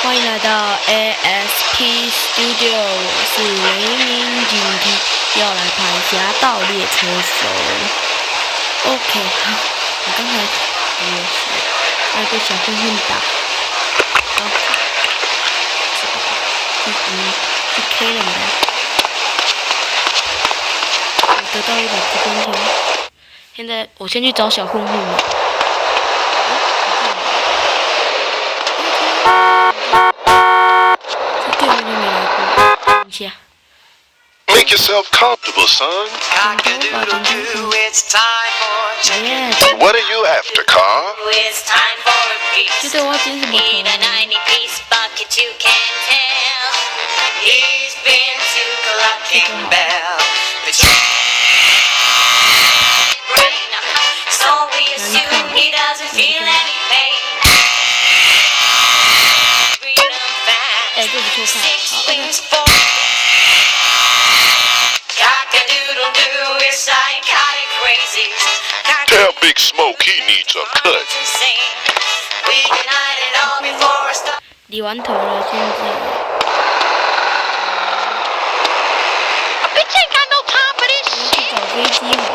欢迎来到 ASP Studio， 我是雷鸣警惕，要来拍《侠盗猎车手》。OK， 好，我刚才那个小混混打，好，去 K 了吗？我得到100积分钱，现在我先去找小混混吧。Make yourself comfortable, son. Cock-a-doodle-doo, it's time for chicken. What are you after, Carl? It's time for a feast. In a 90-piece bucket, you can tell. He's been to Clucking Bell. The brain, so we assume he doesn't feel any pain. Freedom fast, 6 wings for. Cock-a-doodle-doo, we're psychotic crazy. Tell Big Smoke he needs a cut. We denied it all before I started. 理完头了，现在。Bitch ain't got no time for this 我去找飞机好了。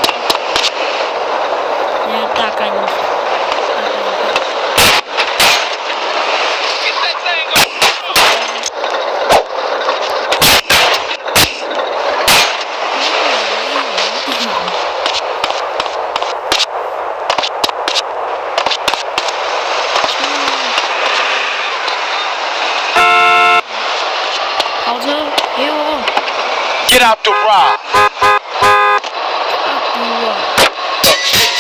现在大概你。跑车给我。Get out the rock.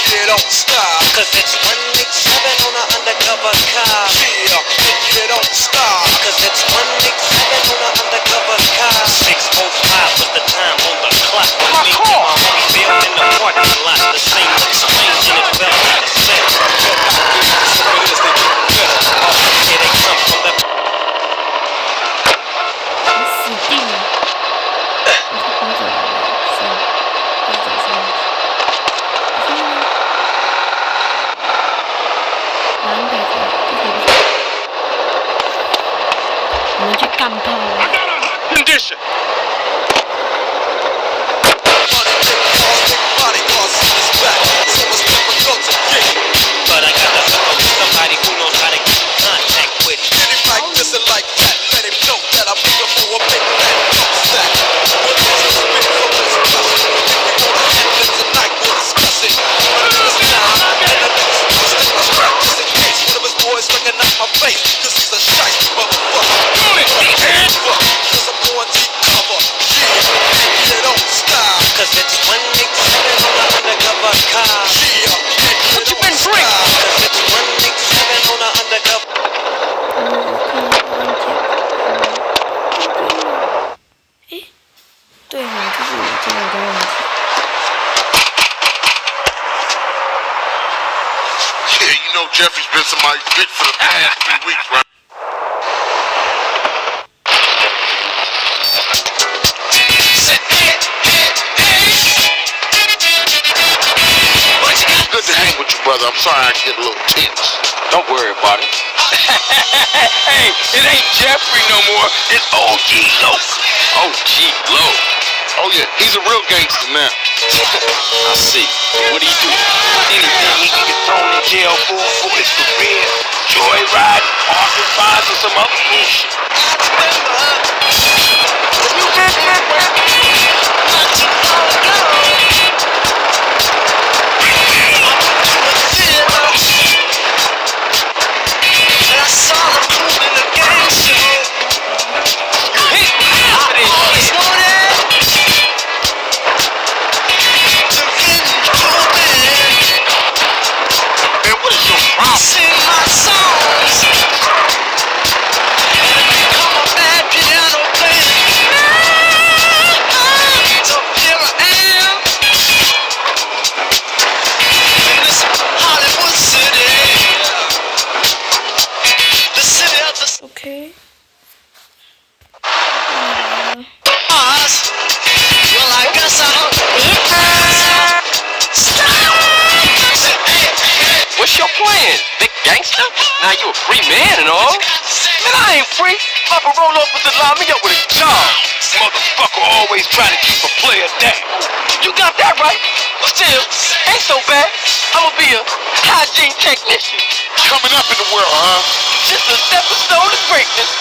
It don't stop, cause it's 187 on an undercover car. Yeah, it don't stop, cause it's 187 on an undercover car. 6:05 was the time on the clock. My car! Built in the parking lot. The same looks strange and it felt like a set. Here they come from the. 我死定了！我跑走了，算了，我走算了。南北走，这条不错。我们去干炮啊！ Condition. But I got to hook up with somebody who knows how to get in contact with you. Did it like this and like that? Let him know that I'm looking for a big fat dump sack. What is this big for discussion? If we wanna have it tonight, we'll discuss it. But this time, and the next, I'll stick my strap just in case one of his boys recognize my face. Cause he's a shiesty motherfucker. Cause I'm going deep cover. Yeah, it don't stop. Cause it's 187 on an undercover car. Yeah, what you been drinking? Cause it's 187 on an undercover. 诶，对哈，就是我这个的问题。 Yeah, you know Jeffrey's been somebody's bitch for the past 3 weeks, right? Good to hang with you, brother. I'm sorry I get a little tense. Don't worry about it. Hey, it ain't Jeffrey no more. It's OG Loc. OG Loc. Oh yeah, he's a real gangster now. I see. What do you do? Anything he can get thrown in jail for his career. Joyride, parking fines, or some other bullshit. Man, what is your problem? Sing my songs and become a bad piano player. So here I am in this Hollywood city, the city of the OK。 stars. Well, I guess I'll stop. What's your plan? Big gangster? Now you a free man and all. Man, I ain't free. My parole officer lined me up with a job. Motherfucker always trying to keep a player down. You got that right. Still, ain't so bad. I'ma be a hygiene technician. Coming up in the world, huh? Just a stepping stone to greatness.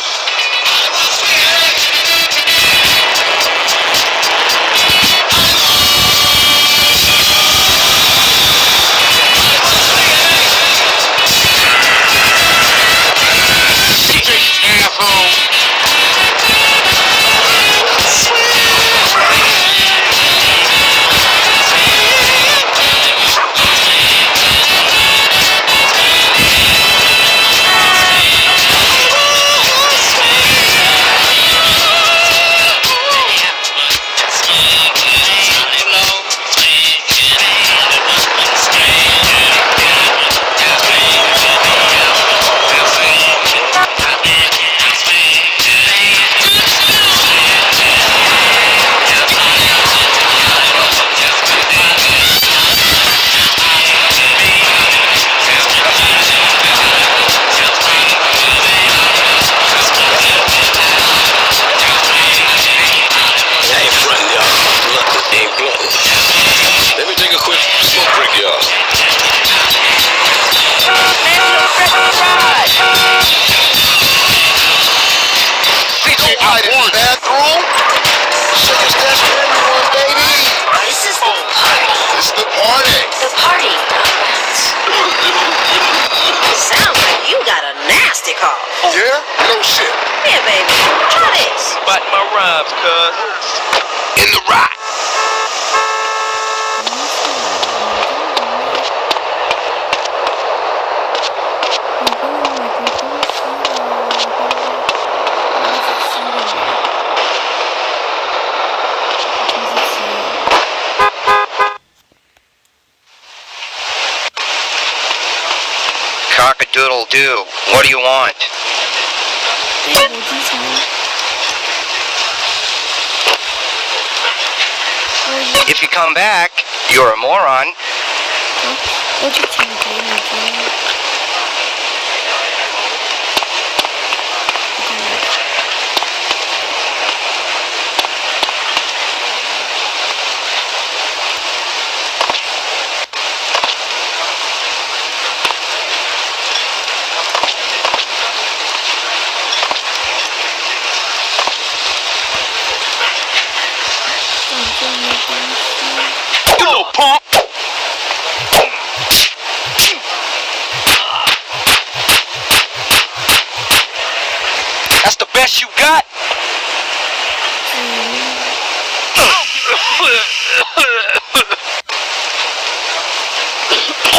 Yeah? No shit. Here, baby. Try this. Spot my rhymes, cuz. In the rock. Cock-a-doodle-doo. What do you want? If you come back, you're a moron. You little punk! That's the best you got?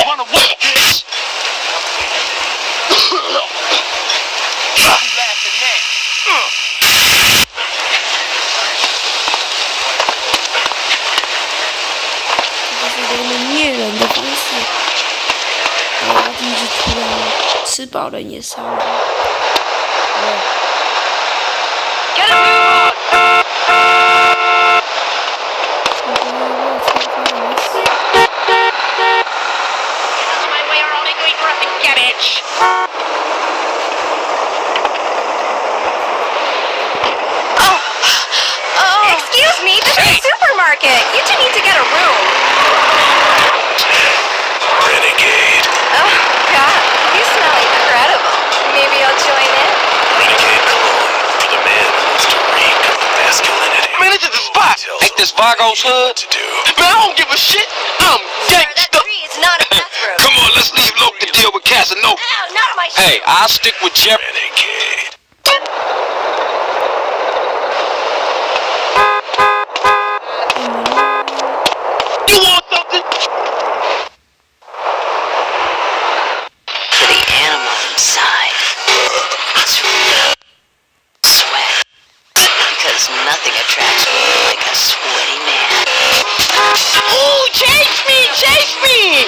Run away, bitch! Get him! My way or I'll make you eat rotten cabbage. Oh, excuse me, this is a supermarket. You two need to get a room. Renegade. Oh, God, you smell incredible. Maybe I'll join in. Renegade cologne for the man who wants to reek of masculinity. Man, this is the spot. Ain't this Vargo's hood? To do. Man, I don't give a shit. I'm Sir, that gangsta. tree is not a bathroom. Come on, let's leave Loke to deal with Casanova. Ow, not on my shoe. Hey, I'll stick with Jeff. Renegade. You want something? For the animal inside. It's real sweat. Because nothing attracts me like a sweaty man. Ooh, chase me! Chase me!